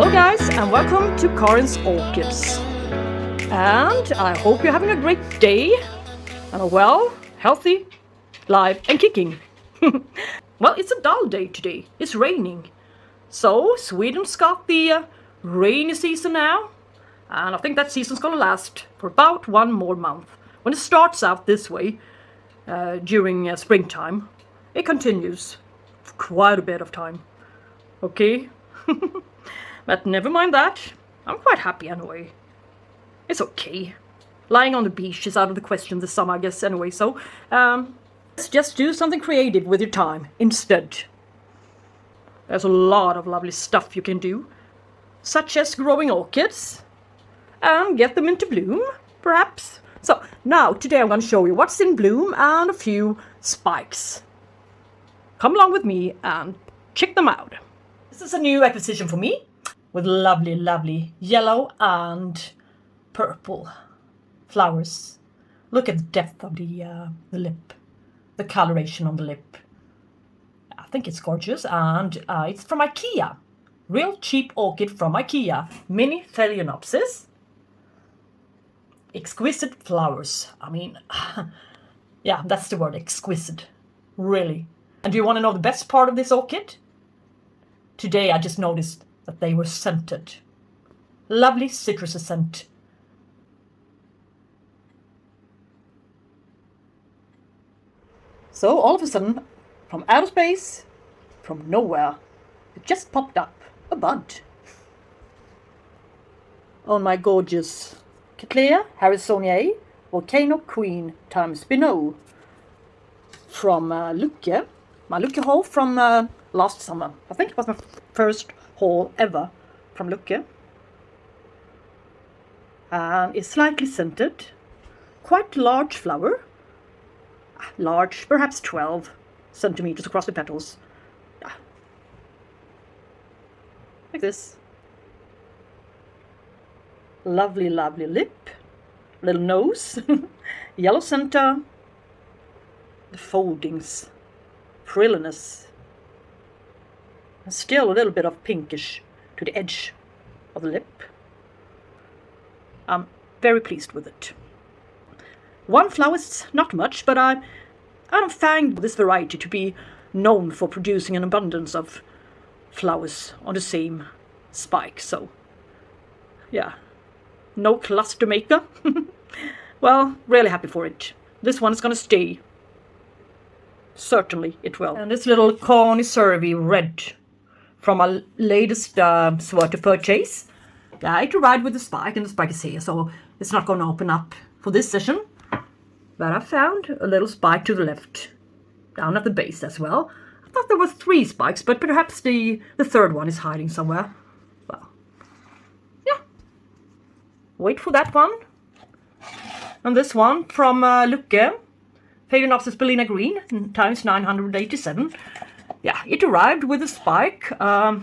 Hello guys, and welcome to Karin's Orchids. And I hope you're having a great day and are well, healthy, live and kicking. Well, it's a dull day today. It's raining. So Sweden's got the rainy season now, and I think that season's gonna last for about one more month. When it starts out this way during springtime, it continues for quite a bit of time. Okay? But never mind that. I'm quite happy anyway. It's okay. Lying on the beach is out of the question this summer, I guess, anyway. So, let's just do something creative with your time instead. There's a lot of lovely stuff you can do, such as growing orchids and get them into bloom, perhaps. So, now, today I'm going to show you what's in bloom and a few spikes. Come along with me and check them out. This is a new acquisition for me, with lovely, lovely yellow and purple flowers. Look at the depth of the lip, the coloration on the lip. I think it's gorgeous, and it's from IKEA. Real cheap orchid from IKEA, mini Phalaenopsis. Exquisite flowers. I mean, yeah, that's the word, exquisite. Really. And do you want to know the best part of this orchid? Today I just noticed that they were scented. Lovely citrus scent. So all of a sudden, from outer space, from nowhere, it just popped up a bud. On my gorgeous Cattleya, Harrisonniae, Volcano Queen times Binot from Lucke. My Lucke haul from last summer. I think it was my first haul ever from Lucke. And it's slightly scented. Quite large flower. Large, perhaps 12 centimeters across the petals. Like this. Lovely, lovely lip. Little nose. Yellow center. The foldings. Frilliness. And still a little bit of pinkish to the edge of the lip. I'm very pleased with it. One flower is not much, but I don't find this variety to be known for producing an abundance of flowers on the same spike. So, yeah, no cluster maker. Well, really happy for it. This one is going to stay. Certainly it will. And this little Cornu Servi red from our latest Schwerter purchase. Yeah, it arrived with the spike, and the spike is here, so it's not going to open up for this session. But I found a little spike to the left, down at the base as well. I thought there were 3 spikes, but perhaps the third one is hiding somewhere. Well, yeah. Wait for that one. And this one from Lucke. Phalaenopsis Bellina Green times 987. Yeah, it arrived with a spike. Yeah.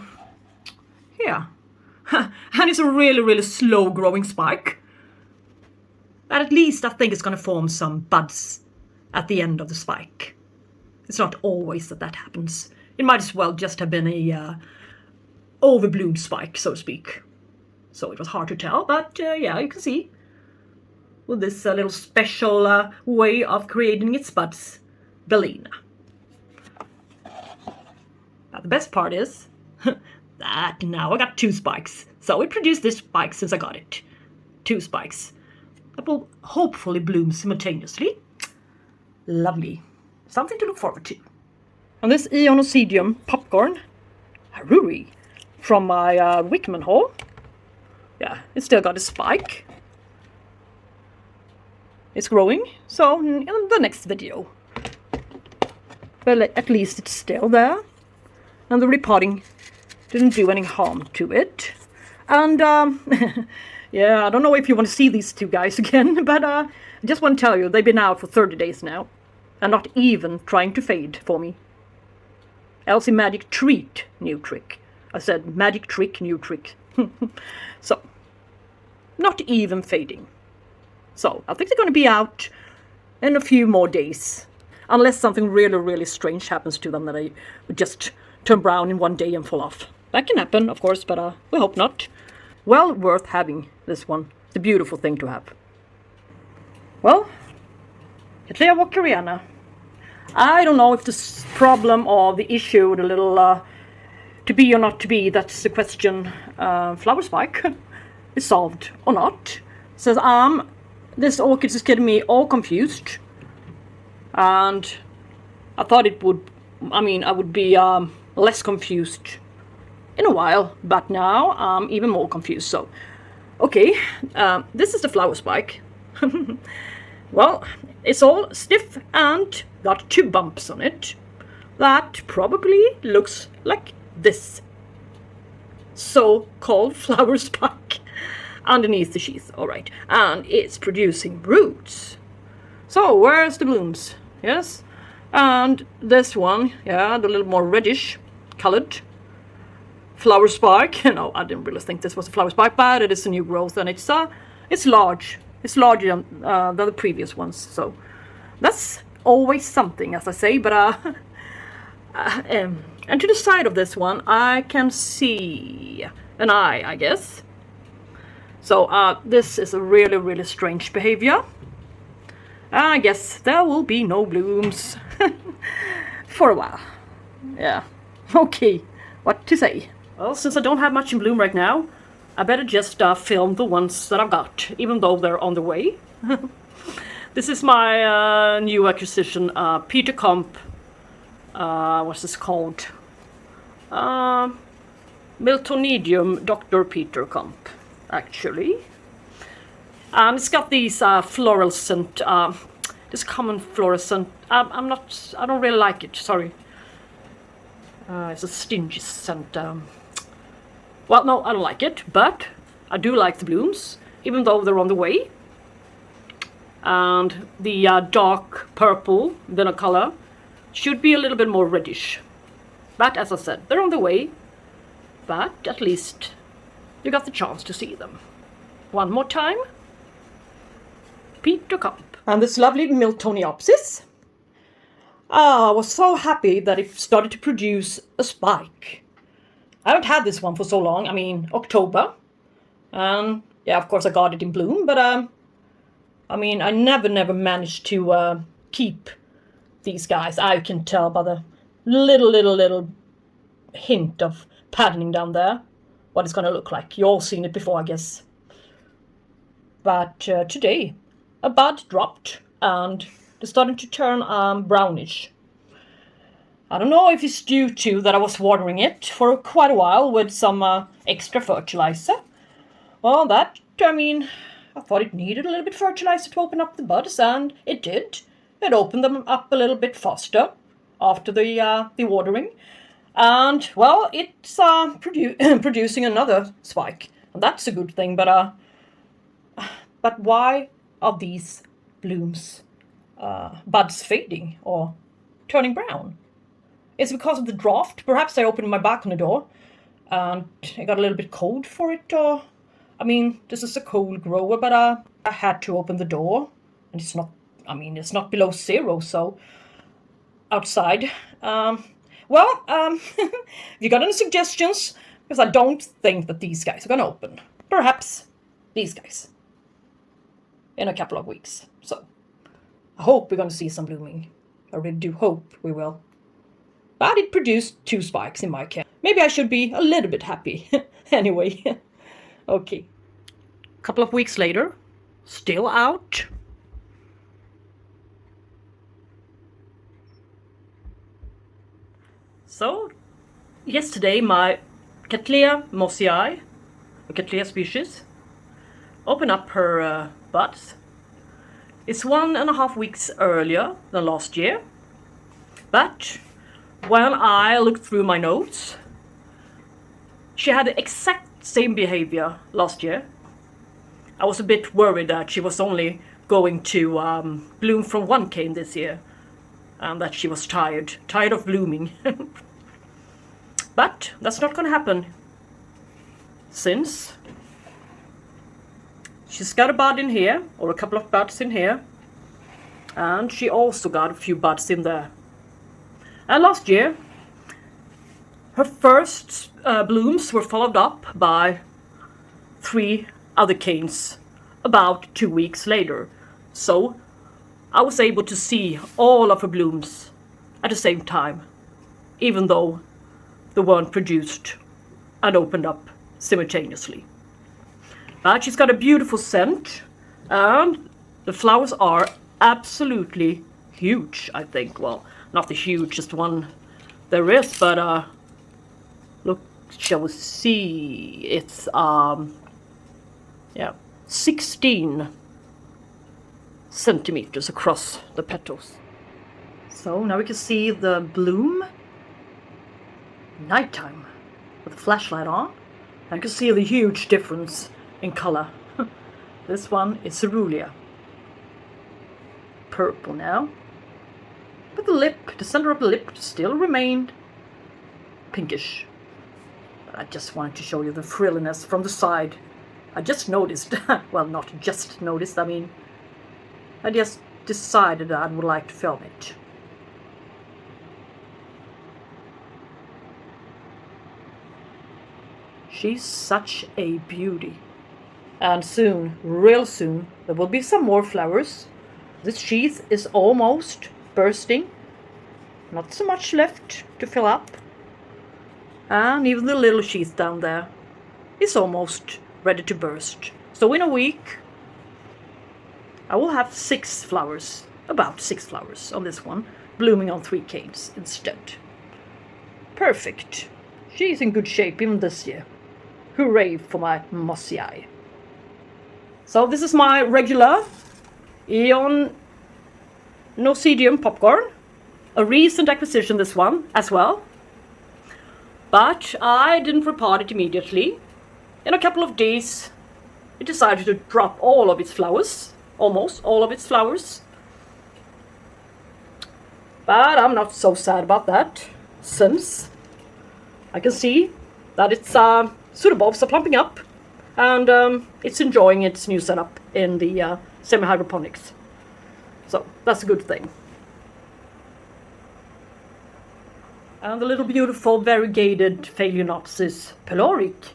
And it's a really, really slow growing spike. But at least I think it's going to form some buds at the end of the spike. It's not always that happens. It might as well just have been a overbloomed spike, so to speak. So it was hard to tell, but yeah, you can see. With this little special way of creating its buds, Bellina. Now the best part is that now I got 2 spikes. So it produced this spike since I got it. 2 spikes. That will hopefully bloom simultaneously. Lovely. Something to look forward to. And this Ionosidium popcorn, Haruri, from my Wichmann haul. Yeah, it still got a spike. It's growing, so in the next video. Well, at least it's still there. And the repotting didn't do any harm to it. And, yeah, I don't know if you want to see these 2 guys again, but I just want to tell you, they've been out for 30 days now. And not even trying to fade for me. Elsie magic treat, new trick. I said magic trick, new trick. So, not even fading. So, I think they're going to be out in a few more days. Unless something really, really strange happens to them that they would just turn brown in one day and fall off. That can happen, of course, but we hope not. Well worth having this one. It's a beautiful thing to have. Well, Cattleya Walkeriana. I don't know if this problem or the issue, the little to be or not to be, that's the question, flower spike, is solved or not. Says, this orchid is getting me all confused. And I thought it would, I would be less confused in a while, but now I'm even more confused. So, okay, this is the flower spike. Well, it's all stiff and got 2 bumps on it. That probably looks like this so-called flower spike underneath the sheath. All right, and it's producing roots. So where's the blooms? Yes, and this one, yeah, the little more reddish colored flower spike. No, I didn't really think this was a flower spike, but it is a new growth, and it's large. It's larger than the previous ones, so that's always something, as I say. But and to the side of this one, I can see an eye, I guess. So this is a really, really strange behavior. I guess there will be no blooms for a while. Yeah. Okay. What to say? Well, since I don't have much in bloom right now, I better just film the ones that I've got, even though they're on the way. This is my new acquisition, Peter Comp. What's this called? Miltonidium Dr. Peter Comp, actually. It's got these fluorescent, this common fluorescent. I don't really like it. Sorry. It's a stingy scent. Well, no, I don't like it, but I do like the blooms, even though they're on the way. And the dark purple Binot color should be a little bit more reddish. But as I said, they're on the way. But at least you got the chance to see them. One more time. Peter Comp. And this lovely Miltoniopsis. I was so happy that it started to produce a spike. I haven't had this one for so long. October. And yeah, of course I got it in bloom, but I never managed to keep these guys. I can tell by the little hint of patterning down there what it's gonna look like. You all seen it before, I guess. But today a bud dropped and they're starting to turn brownish. I don't know if it's due to that I was watering it for quite a while with some extra fertilizer. Well, I thought it needed a little bit of fertilizer to open up the buds, and it did. It opened them up a little bit faster after the watering. And, well, it's producing another spike. And that's a good thing, but why are these blooms, buds fading or turning brown? It's because of the draft. Perhaps I opened my balcony door and it got a little bit cold for it. Or, this is a cold grower, but I had to open the door. And it's not below 0, so outside. If you got any suggestions? Because I don't think that these guys are going to open. Perhaps these guys in a couple of weeks. So I hope we're going to see some blooming. I really do hope we will. But it produced 2 spikes in my care. Maybe I should be a little bit happy. Anyway. Okay. A couple of weeks later. Still out. So, yesterday my Cattleya mossii, a Cattleya species, opened up her buds. It's 1.5 weeks earlier than last year. But when I looked through my notes, she had the exact same behavior last year. I was a bit worried that she was only going to bloom from 1 cane this year, and that she was tired of blooming. But that's not going to happen, since she's got a bud in here, or a couple of buds in here, and she also got a few buds in there. And last year, Her first blooms were followed up by 3 other canes about 2 weeks later. So I was able to see all of her blooms at the same time, even though they weren't produced and opened up simultaneously. But she's got a beautiful scent, and the flowers are absolutely huge, I think. Well, not the hugest one there is, but look, shall we see? It's 16 centimeters across the petals. So now we can see the bloom nighttime with the flashlight on, and you can see the huge difference in color. This one is cerulean, purple now, but the center of the lip still remained pinkish. But I just wanted to show you the frilliness from the side. I just noticed, well, not just noticed, I mean, I just decided that I would like to film it. She's such a beauty. And soon, real soon, there will be some more flowers. This sheath is almost bursting. Not so much left to fill up. And even the little sheath down there is almost ready to burst. So in a week, I will have 6 flowers, about 6 flowers on this one, blooming on 3 canes instead. Perfect. She's in good shape even this year. Hooray for my mossy eye. So this is my regular Eon Nocidium popcorn. A recent acquisition, this one as well. But I didn't repot it immediately. In a couple of days, it decided to drop all of its flowers. Almost all of its flowers. But I'm not so sad about that, since I can see that it's pseudobulbs are plumping up, and it's enjoying its new setup in the semi-hydroponics. So that's a good thing. And the little beautiful variegated Phalaenopsis pyloric,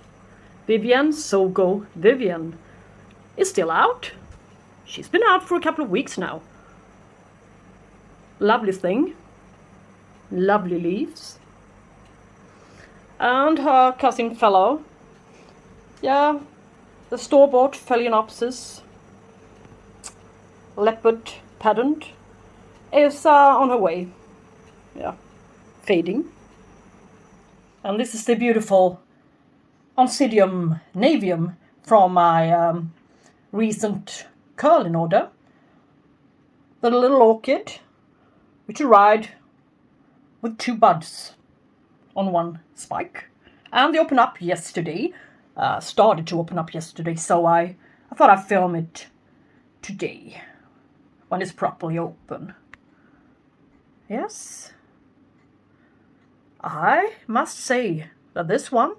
Vivian Sogo Vivian, is still out. She's been out for a couple of weeks now. Lovely thing. Lovely leaves. And her cousin fellow, the store-bought Phalaenopsis leopard pattern is on her way. Fading. And this is the beautiful Oncidium navium from my recent curling order. The little orchid, which arrived with 2 buds on 1 spike, and they opened up yesterday. Started to open up yesterday, so I thought I'd film it today when it's properly open. Yes, I must say that this one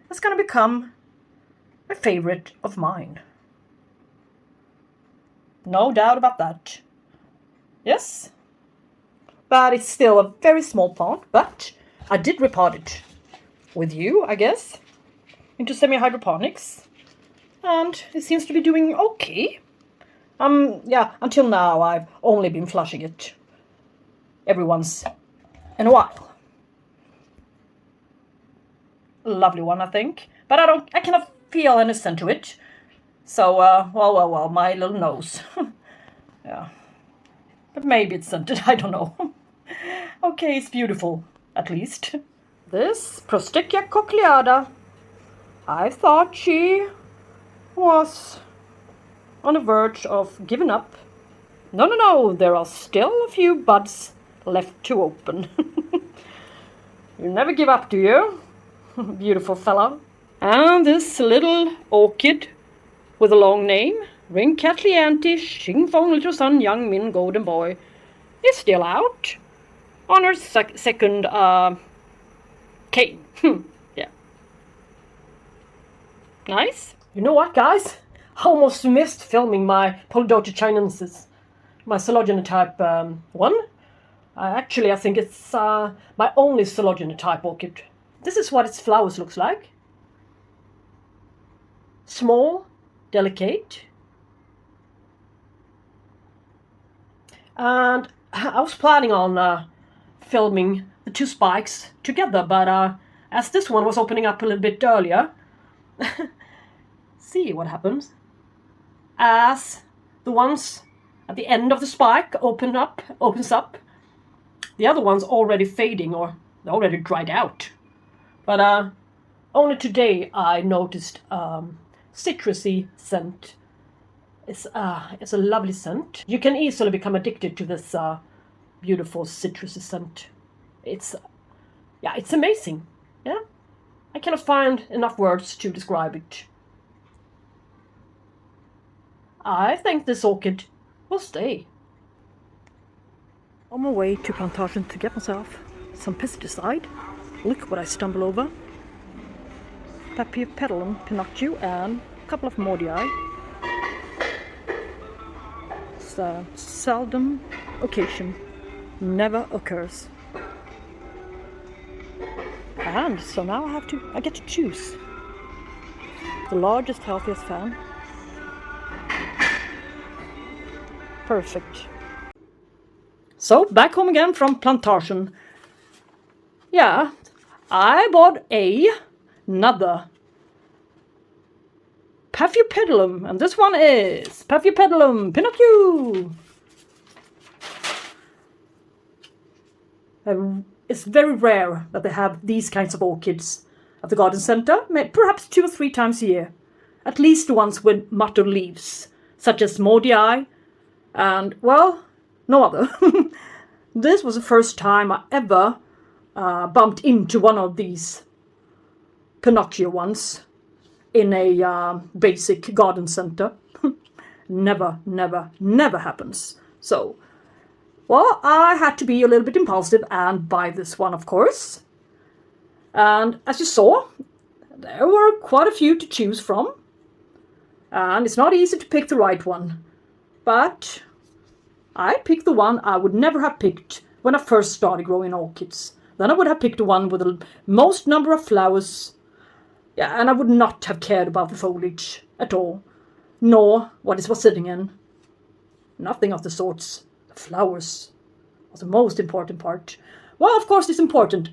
is going to become a favorite of mine. No doubt about that. Yes, but it's still a very small plant, but I did repot it with you, I guess, into semi-hydroponics, and it seems to be doing okay. Until now I've only been flushing it every once in a while. Lovely one, I think, but I cannot feel any scent to it. So, well, my little nose. Yeah, but maybe it's scented, I don't know. Okay, it's beautiful, at least. This Prostechea Cochleata, I thought she was on the verge of giving up. No, there are still a few buds left to open. You never give up, do you? Beautiful fellow. And this little orchid with a long name, Ring Cattleya, Xing Fong Little Sun, Young Min Golden Boy, is still out on her second cane. Yeah. Nice. You know what, guys? I almost missed filming my Polydota chinensis, my Coelogenotype one. Actually, I think it's my only Coelogenotype orchid this is what its flowers looks like. Small, delicate. And I was planning on filming the two spikes together, but as this one was opening up a little bit earlier, see what happens. As the ones at the end of the spike opens up, the other one's already fading, or they're already dried out. But only today I noticed citrusy scent. It's a lovely scent. You can easily become addicted to this beautiful citrusy scent. It's amazing. Yeah, I cannot find enough words to describe it. I think this orchid will stay. On my way to Plantagen to get myself some pesticide. Look what I stumble over. Paphiopedilum, Pinocchio, and a couple of Mordii. It's a seldom occasion, never occurs. And so now I get to choose the largest, healthiest fan. Perfect. So back home again from Plantagen. Yeah, I bought another Paphiopedilum, and this one is Paphiopedilum Pinocchio. It's very rare that they have these kinds of orchids at the garden center, perhaps 2 or 3 times a year. At least ones with mottled leaves, such as Mordii, and, well, no other. This was the first time I ever bumped into one of these Pinocchio ones in a basic garden center. Never, never, never happens. So, well, I had to be a little bit impulsive and buy this one, of course. And as you saw, there were quite a few to choose from. And it's not easy to pick the right one. But I picked the one I would never have picked when I first started growing orchids. Then I would have picked the one with the most number of flowers. Yeah, and I would not have cared about the foliage at all, nor what it was sitting in. Nothing of the sorts. The flowers was the most important part. Well, of course it's important.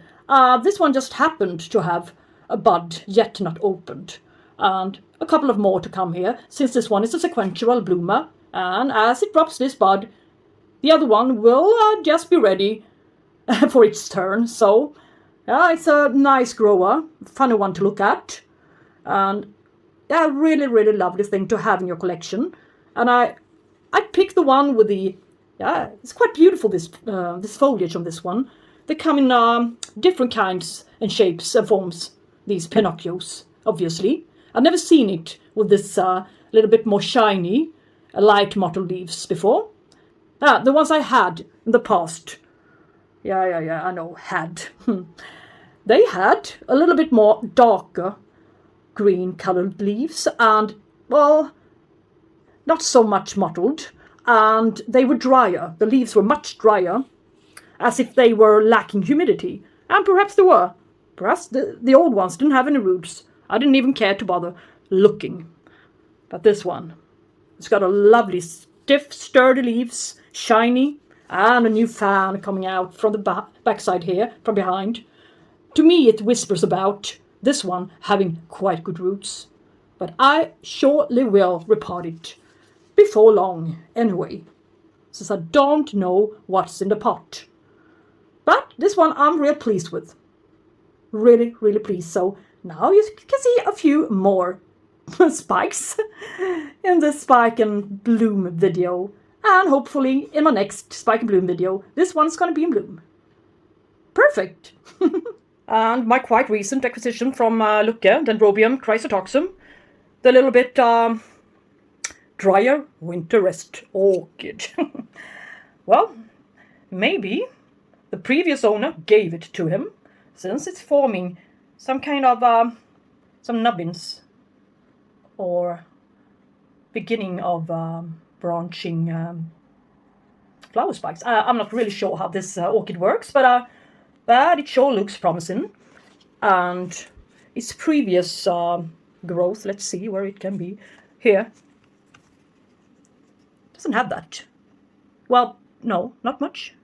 This one just happened to have a bud yet not opened, and a couple of more to come here, since this one is a sequential bloomer, and as it drops this bud, the other one will just be ready for its turn. So, yeah, it's a nice grower, funny one to look at, and yeah, really, really lovely thing to have in your collection. And I picked the one with the, yeah, it's quite beautiful, this foliage on this one. They come in different kinds and shapes and forms, these Pinocchios, obviously. I've never seen it with this little bit more shiny, light mottled leaves before. The ones I had in the past, yeah, I know, they had a little bit more darker green colored leaves and, well, not so much mottled, and they were drier. The leaves were much drier, as if they were lacking humidity, and perhaps they were. Perhaps the old ones didn't have any roots. I didn't even care to bother looking. But this one, it's got a lovely stiff, sturdy leaves, shiny, and a new fan coming out from the backside here, from behind. To me, it whispers about this one having quite good roots. But I surely will repot it before long anyway, since I don't know what's in the pot. But this one I'm real pleased with. Really, really pleased. So now you can see a few more spikes in this spike and bloom video. And hopefully in my next spike and bloom video, this one's going to be in bloom. Perfect. And my quite recent acquisition from Lucke, Dendrobium chrysotoxum, the little bit drier winter rest orchid. Well, maybe the previous owner gave it to him, since it's forming some kind of some nubbins or beginning of branching flower spikes. I'm not really sure how this orchid works, but it sure looks promising. and its previous growth. Let's see where it can be. Here. Doesn't have that. Well, no, not much.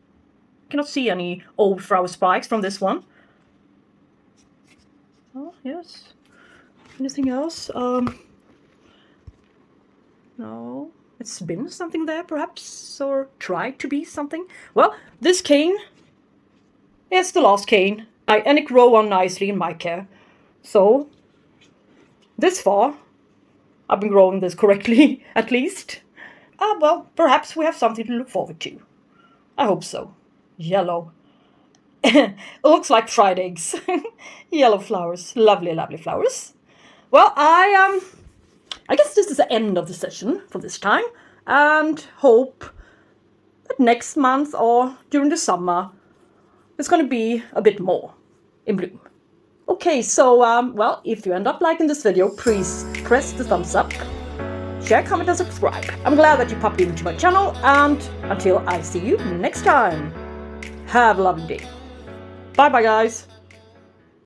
Cannot see any old flower spikes from this one. Oh, yes. Anything else? No. It's been something there, perhaps, or tried to be something. Well, this cane is the last cane, and it grew on nicely in my care. So, this far, I've been growing this correctly, at least. Well, perhaps we have something to look forward to. I hope so. Yellow. It looks like fried eggs. Yellow flowers. Lovely, lovely flowers. Well, I guess this is the end of the session for this time. And hope that next month or during the summer, it's going to be a bit more in bloom. Okay, so, well, if you end up liking this video, please press the thumbs up. Share, comment and subscribe. I'm glad that you popped into my channel, and until I see you next time, have a lovely day. Bye bye guys.